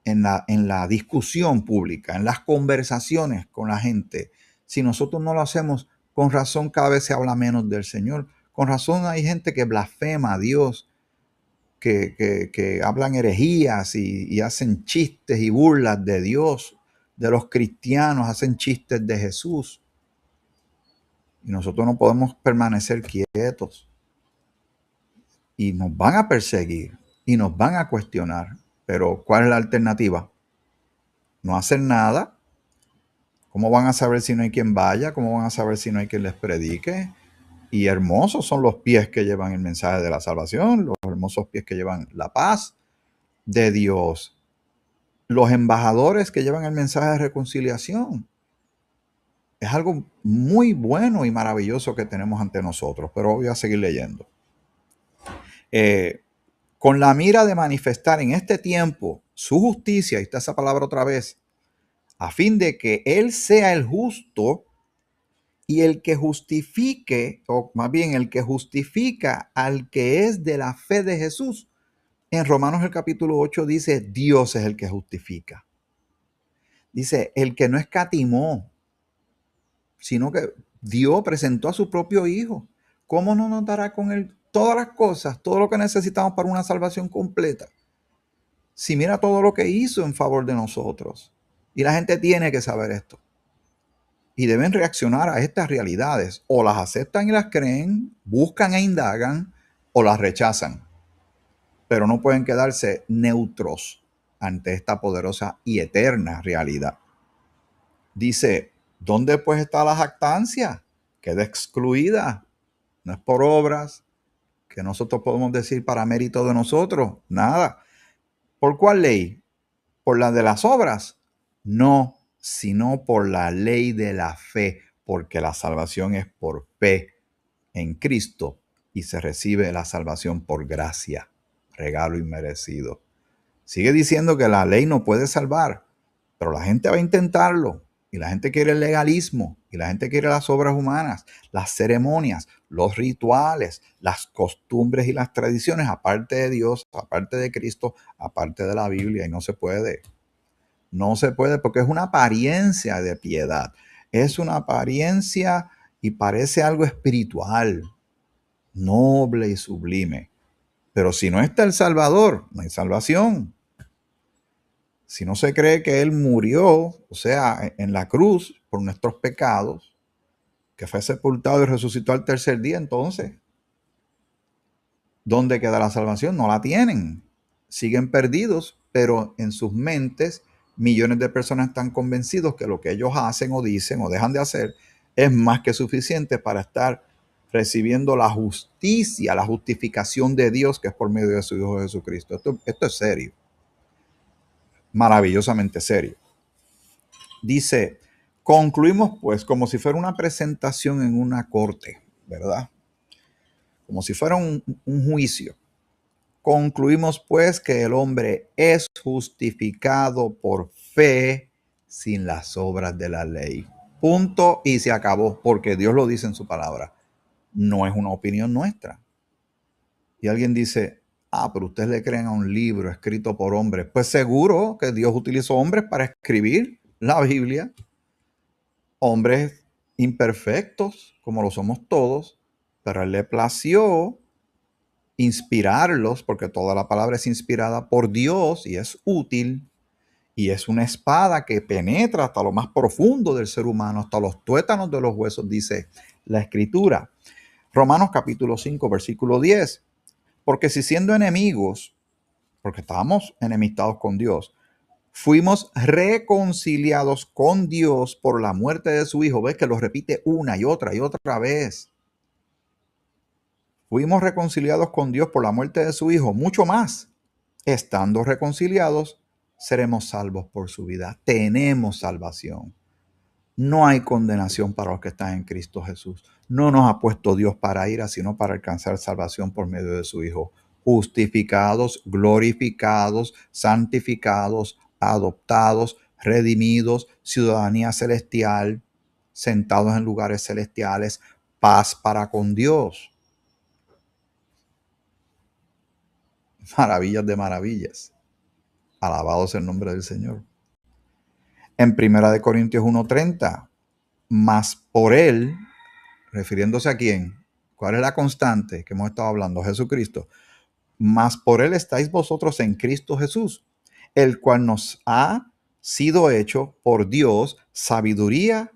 en la discusión pública, en las conversaciones con la gente, si nosotros no lo hacemos, con razón cada vez se habla menos del Señor. Con razón hay gente que blasfema a Dios, que hablan herejías y hacen chistes y burlas de Dios, de los cristianos, hacen chistes de Jesús. Y nosotros no podemos permanecer quietos. Y nos van a perseguir y nos van a cuestionar. Pero ¿cuál es la alternativa? No hacer nada. ¿Cómo van a saber si no hay quien vaya? ¿Cómo van a saber si no hay quien les predique? Y hermosos son los pies que llevan el mensaje de la salvación, los hermosos pies que llevan la paz de Dios, los embajadores que llevan el mensaje de reconciliación. Es algo muy bueno y maravilloso que tenemos ante nosotros, pero voy a seguir leyendo. Con la mira de manifestar en este tiempo su justicia, y está esa palabra otra vez, a fin de que Él sea el justo y el que justifique, o más bien el que justifica al que es de la fe de Jesús. En Romanos el capítulo 8 dice, Dios es el que justifica. Dice, el que no escatimó, sino que Dios presentó a su propio Hijo. ¿Cómo no nos dará con Él todas las cosas, todo lo que necesitamos para una salvación completa? Si mira todo lo que hizo en favor de nosotros. Y la gente tiene que saber esto. Y deben reaccionar a estas realidades. O las aceptan y las creen, buscan e indagan, o las rechazan. Pero no pueden quedarse neutros ante esta poderosa y eterna realidad. Dice, ¿dónde pues está la jactancia? Queda excluida. No es por obras que nosotros podemos decir para mérito de nosotros. Nada. ¿Por cuál ley? ¿Por la de las obras? No, sino por la ley de la fe, porque la salvación es por fe en Cristo y se recibe la salvación por gracia, regalo inmerecido. Sigue diciendo que la ley no puede salvar, pero la gente va a intentarlo. Y la gente quiere el legalismo, y la gente quiere las obras humanas, las ceremonias, los rituales, las costumbres y las tradiciones, aparte de Dios, aparte de Cristo, aparte de la Biblia, y no se puede. No se puede porque es una apariencia de piedad. Es una apariencia y parece algo espiritual, noble y sublime. Pero si no está el Salvador, no hay salvación. Si no se cree que Él murió, o sea, en la cruz por nuestros pecados, que fue sepultado y resucitó al tercer día, entonces, ¿dónde queda la salvación? No la tienen. Siguen perdidos, pero en sus mentes millones de personas están convencidos que lo que ellos hacen o dicen o dejan de hacer es más que suficiente para estar recibiendo la justicia, la justificación de Dios que es por medio de su Hijo Jesucristo. Esto es serio, maravillosamente serio. Dice, concluimos pues como si fuera una presentación en una corte, ¿verdad? Como si fuera un juicio. Concluimos pues que el hombre es justificado por fe sin las obras de la ley. Punto y se acabó, porque Dios lo dice en su palabra. no es una opinión nuestra. Y alguien dice, pero ustedes le creen a un libro escrito por hombres. Pues seguro que Dios utilizó hombres para escribir la Biblia. Hombres imperfectos, como lo somos todos, pero a él le plació inspirarlos, porque toda la palabra es inspirada por Dios y es útil, y es una espada que penetra hasta lo más profundo del ser humano, hasta los tuétanos de los huesos, dice la Escritura. Romanos capítulo 5, versículo 10. Porque si siendo enemigos, porque estábamos enemistados con Dios, fuimos reconciliados con Dios por la muerte de su Hijo. ¿Ves que lo repite una y otra vez? Fuimos reconciliados con Dios por la muerte de su Hijo. Mucho más. Estando reconciliados, seremos salvos por su vida. Tenemos salvación. No hay condenación para los que están en Cristo Jesús. No nos ha puesto Dios para ira, sino para alcanzar salvación por medio de su Hijo. Justificados, glorificados, santificados, adoptados, redimidos, ciudadanía celestial, sentados en lugares celestiales, paz para con Dios. Maravillas de maravillas. Alabado sea el nombre del Señor. En 1 Corintios 1:30, mas por él, refiriéndose a quién, ¿cuál es la constante que hemos estado hablando? Jesucristo. Mas por él estáis vosotros en Cristo Jesús, el cual nos ha sido hecho por Dios sabiduría,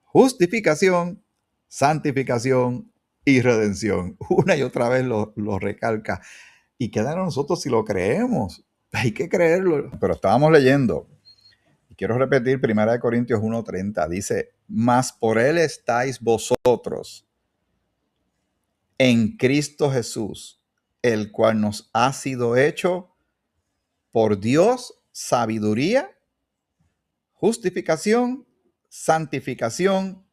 justificación, santificación y redención. Una y otra vez lo recalca. Y queda en nosotros si lo creemos. Hay que creerlo. Pero estábamos leyendo. Y quiero repetir 1 Corintios 1:30. Dice, mas por él estáis vosotros en Cristo Jesús, el cual nos ha sido hecho por Dios sabiduría, justificación, santificación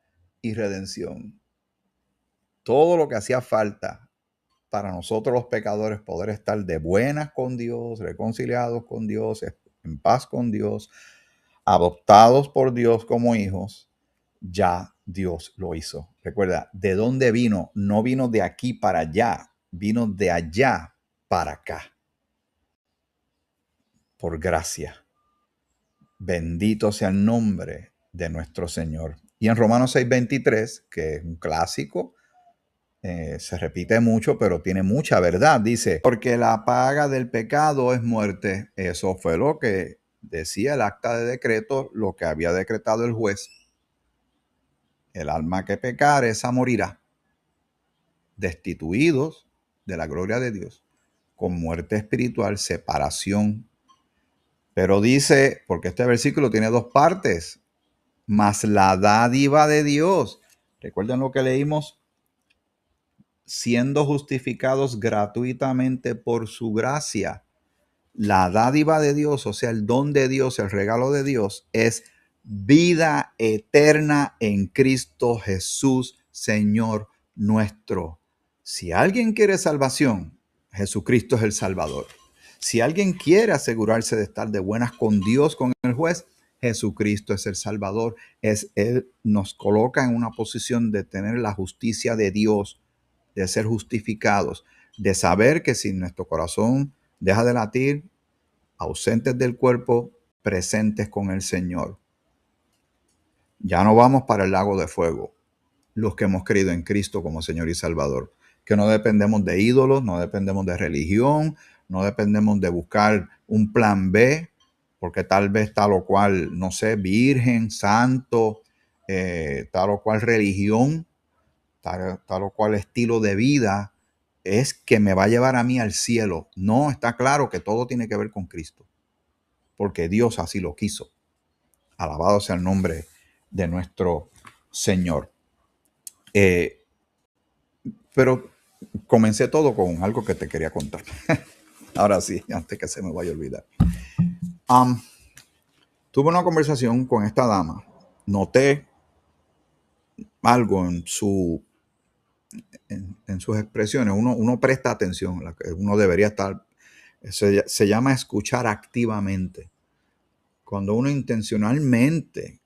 y redención. Todo lo que hacía falta para nosotros los pecadores poder estar de buenas con Dios, reconciliados con Dios, en paz con Dios, adoptados por Dios como hijos, ya Dios lo hizo. Recuerda, ¿de dónde vino? No vino de aquí para allá, vino de allá para acá. Por gracia. Bendito sea el nombre de nuestro Señor. Y en Romanos 6:23, que es un clásico, se repite mucho, pero tiene mucha verdad. Dice, porque la paga del pecado es muerte. Eso fue lo que decía el acta de decreto, lo que había decretado el juez. El alma que pecare, esa morirá. Destituidos de la gloria de Dios, con muerte espiritual, separación. Pero dice, porque este versículo tiene dos partes, mas la dádiva de Dios. Recuerden lo que leímos, siendo justificados gratuitamente por su gracia. La dádiva de Dios, o sea, el don de Dios, el regalo de Dios, es vida eterna en Cristo Jesús, Señor nuestro. Si alguien quiere salvación, Jesucristo es el Salvador. Si alguien quiere asegurarse de estar de buenas con Dios, con el juez, Jesucristo es el Salvador. Él nos coloca en una posición de tener la justicia de Dios, de ser justificados, de saber que si nuestro corazón deja de latir, ausentes del cuerpo, presentes con el Señor. Ya no vamos para el lago de fuego, los que hemos creído en Cristo como Señor y Salvador, que no dependemos de ídolos, no dependemos de religión, no dependemos de buscar un plan B, porque tal vez tal o cual, no sé, virgen, santo, tal o cual religión, tal o cual estilo de vida es que me va a llevar a mí al cielo. No, está claro que todo tiene que ver con Cristo, porque Dios así lo quiso. Alabado sea el nombre de nuestro Señor. Pero comencé todo con algo que te quería contar. Ahora sí, antes que se me vaya a olvidar. Tuve una conversación con esta dama. Noté algo en sus expresiones. Uno presta atención. Uno debería estar. Se llama escuchar activamente. Cuando uno intencionalmente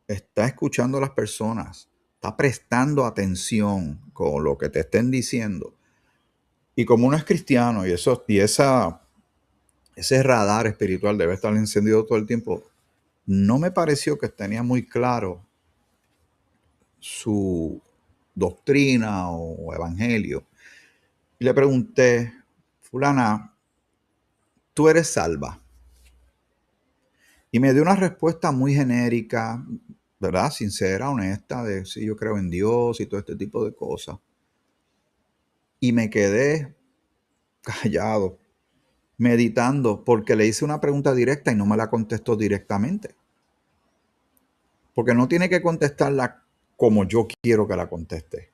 está escuchando a las personas, está prestando atención con lo que te estén diciendo. Y como uno es cristiano y ese radar espiritual debe estar encendido todo el tiempo, no me pareció que tenía muy claro su doctrina o evangelio. Y le pregunté, fulana, ¿tú eres salva? Y me dio una respuesta muy genérica, ¿verdad? Sincera, honesta, de si yo creo en Dios y todo este tipo de cosas. Y me quedé callado, meditando, porque le hice una pregunta directa y no me la contestó directamente. Porque no tiene que contestarla como yo quiero que la conteste.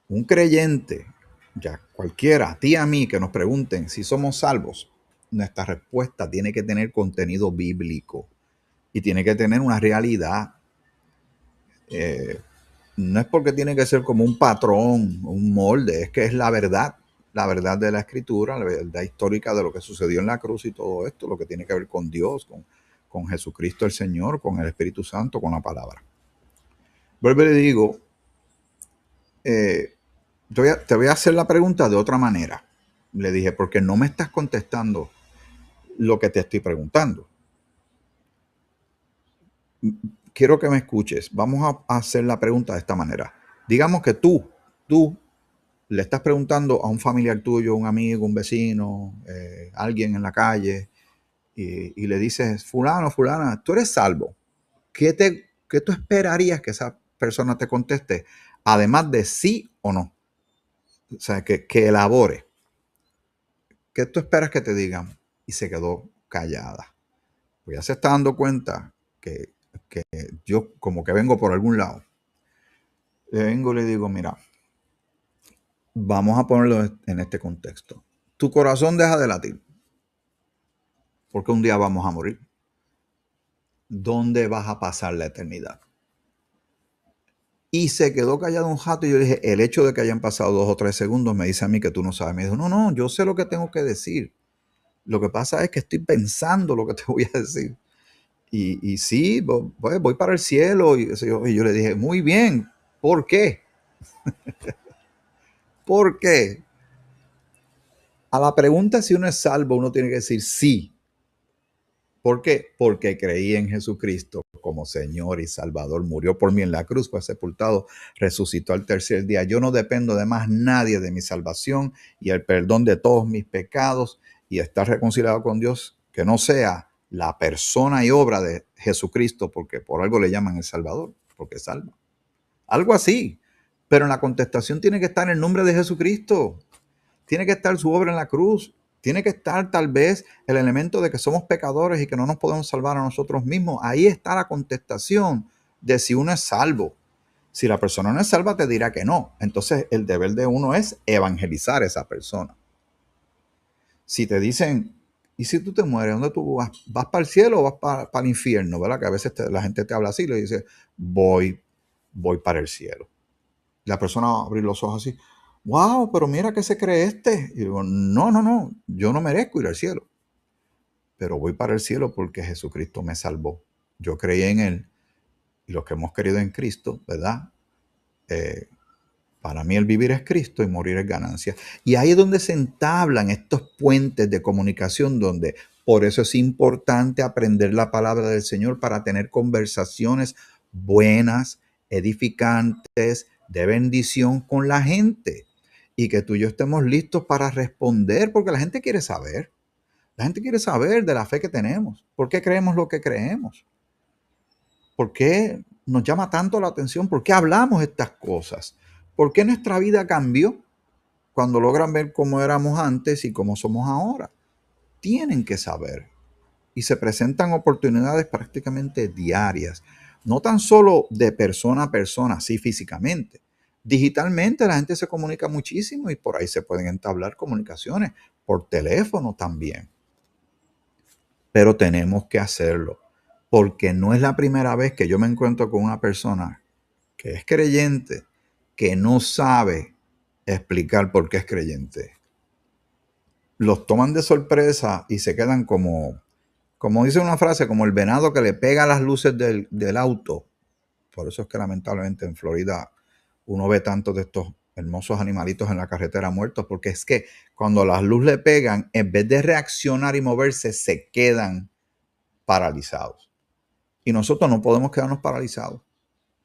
Un creyente, ya cualquiera, a ti a mí, que nos pregunten si somos salvos, nuestra respuesta tiene que tener contenido bíblico y tiene que tener una realidad. No es porque tiene que ser como un patrón, un molde, es que es la verdad de la escritura, la verdad histórica de lo que sucedió en la cruz y todo esto, lo que tiene que ver con Dios, con Jesucristo el Señor, con el Espíritu Santo, con la palabra. Vuelvo y le digo, eh, te voy a hacer la pregunta de otra manera. Le dije, porque no me estás contestando lo que te estoy preguntando. Quiero que me escuches. Vamos a hacer la pregunta de esta manera. Digamos que tú le estás preguntando a un familiar tuyo, un amigo, un vecino, alguien en la calle, y le dices, fulano, fulana, tú eres salvo. ¿Qué tú esperarías que esa persona te conteste? Además de sí o no. O sea, que elabore. ¿Qué tú esperas que te digan? Y se quedó callada. Pues ya se está dando cuenta que yo como que vengo por algún lado. Le vengo y le digo, mira, vamos a ponerlo en este contexto. Tu corazón deja de latir, porque un día vamos a morir. ¿Dónde vas a pasar la eternidad? Y se quedó callado un rato y yo dije, el hecho de que hayan pasado 2 o 3 segundos me dice a mí que tú no sabes. Me dijo, no, yo sé lo que tengo que decir. Lo que pasa es que estoy pensando lo que te voy a decir. Y sí, voy para el cielo. Y yo le dije, muy bien, ¿por qué? ¿Por qué? A la pregunta si uno es salvo, uno tiene que decir sí. ¿Por qué? Porque creí en Jesucristo como Señor y Salvador. Murió por mí en la cruz, fue sepultado, resucitó al tercer día. Yo no dependo de más nadie de mi salvación y el perdón de todos mis pecados y estar reconciliado con Dios, que no sea la persona y obra de Jesucristo, porque por algo le llaman el Salvador, porque salva. Algo así. Pero en la contestación tiene que estar el nombre de Jesucristo. Tiene que estar su obra en la cruz. Tiene que estar tal vez el elemento de que somos pecadores y que no nos podemos salvar a nosotros mismos. Ahí está la contestación de si uno es salvo. Si la persona no es salva, te dirá que no. Entonces el deber de uno es evangelizar a esa persona. Si te dicen, ¿y si tú te mueres? ¿Dónde tú vas? ¿Vas para el cielo o vas para el infierno? ¿Verdad? Que a veces la gente te habla así y le dice, voy para el cielo. La persona va a abrir los ojos así, wow, pero mira qué se cree este. Y digo, no, yo no merezco ir al cielo, pero voy para el cielo porque Jesucristo me salvó. Yo creí en Él y los que hemos creído en Cristo, ¿verdad? Eh, para mí el vivir es Cristo y morir es ganancia. Y ahí es donde se entablan estos puentes de comunicación, donde por eso es importante aprender la palabra del Señor para tener conversaciones buenas, edificantes, de bendición con la gente. Y que tú y yo estemos listos para responder, porque la gente quiere saber. La gente quiere saber de la fe que tenemos. ¿Por qué creemos lo que creemos? ¿Por qué nos llama tanto la atención? ¿Por qué hablamos estas cosas? ¿Por qué nuestra vida cambió cuando logran ver cómo éramos antes y cómo somos ahora? Tienen que saber. Y se presentan oportunidades prácticamente diarias, no tan solo de persona a persona, sí físicamente. Digitalmente la gente se comunica muchísimo y por ahí se pueden entablar comunicaciones, por teléfono también. Pero tenemos que hacerlo, porque no es la primera vez que yo me encuentro con una persona que es creyente, que no sabe explicar por qué es creyente. Los toman de sorpresa y se quedan como dice una frase, como el venado que le pega las luces del auto, Por eso es que lamentablemente en Florida uno ve tantos de estos hermosos animalitos en la carretera muertos, porque es que cuando las luces le pegan, en vez de reaccionar y moverse, se quedan paralizados. Y nosotros no podemos quedarnos paralizados.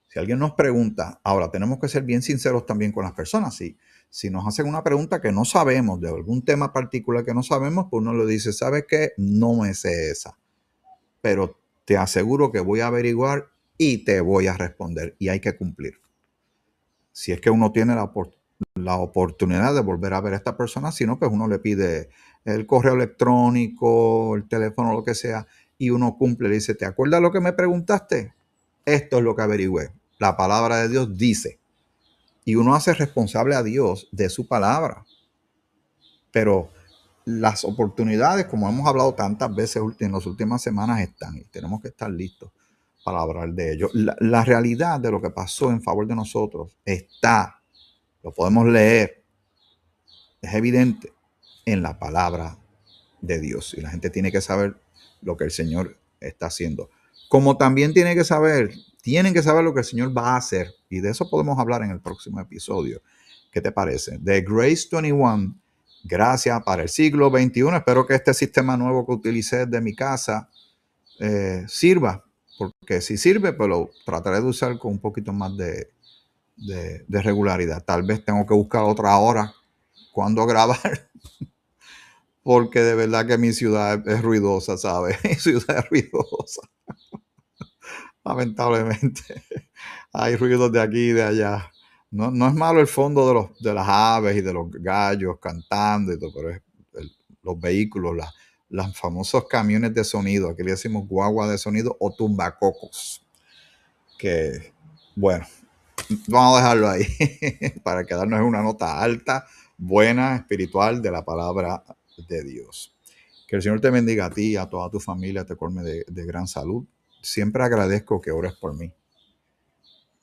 Si alguien nos pregunta, ahora tenemos que ser bien sinceros también con las personas. Si nos hacen una pregunta que no sabemos, de algún tema particular que no sabemos, pues uno le dice, ¿sabes qué? No me sé esa, pero te aseguro que voy a averiguar y te voy a responder, y hay que cumplir. Si es que uno tiene la oportunidad de volver a ver a esta persona, si no, pues uno le pide el correo electrónico, el teléfono, lo que sea, y uno cumple. Le dice, ¿te acuerdas lo que me preguntaste? Esto es lo que averigüé. La palabra de Dios dice. Y uno hace responsable a Dios de su palabra. Pero las oportunidades, como hemos hablado tantas veces en las últimas semanas, están y tenemos que estar listos para hablar de ello. La realidad de lo que pasó en favor de nosotros está, lo podemos leer, es evidente en la palabra de Dios. Y la gente tiene que saber lo que el Señor está haciendo. Como también tienen que saber lo que el Señor va a hacer. Y de eso podemos hablar en el próximo episodio. ¿Qué te parece? De Grace 21, gracias para el siglo XXI. Espero que este sistema nuevo que utilicé de mi casa sirva. Porque si sirve, pues lo trataré de usar con un poquito más de regularidad. Tal vez tengo que buscar otra hora cuando grabar. Porque de verdad que mi ciudad es ruidosa, ¿sabes? Mi ciudad es ruidosa. Lamentablemente. Hay ruidos de aquí y de allá. No es malo el fondo de las aves y de los gallos cantando y todo, pero es los vehículos, los famosos camiones de sonido. Aquí le decimos guagua de sonido o tumbacocos. Que, bueno, vamos a dejarlo ahí para quedarnos en una nota alta, buena, espiritual de la palabra de Dios. Que el Señor te bendiga a ti y a toda tu familia, te colme de gran salud. Siempre agradezco que ores por mí.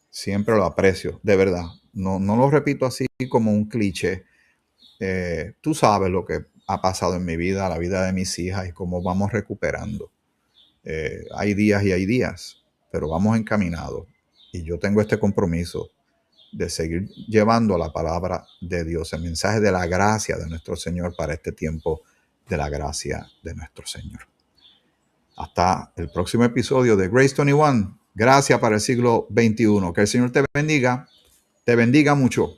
Siempre lo aprecio, de verdad. No lo repito así como un cliché. Tú sabes lo que ha pasado en mi vida, la vida de mis hijas y cómo vamos recuperando. Hay días y hay días, pero vamos encaminados. Y yo tengo este compromiso de seguir llevando la palabra de Dios, el mensaje de la gracia de nuestro Señor para este tiempo de la gracia de nuestro Señor. Hasta el próximo episodio de Grace 21. Gracias para el siglo XXI. Que el Señor te bendiga mucho.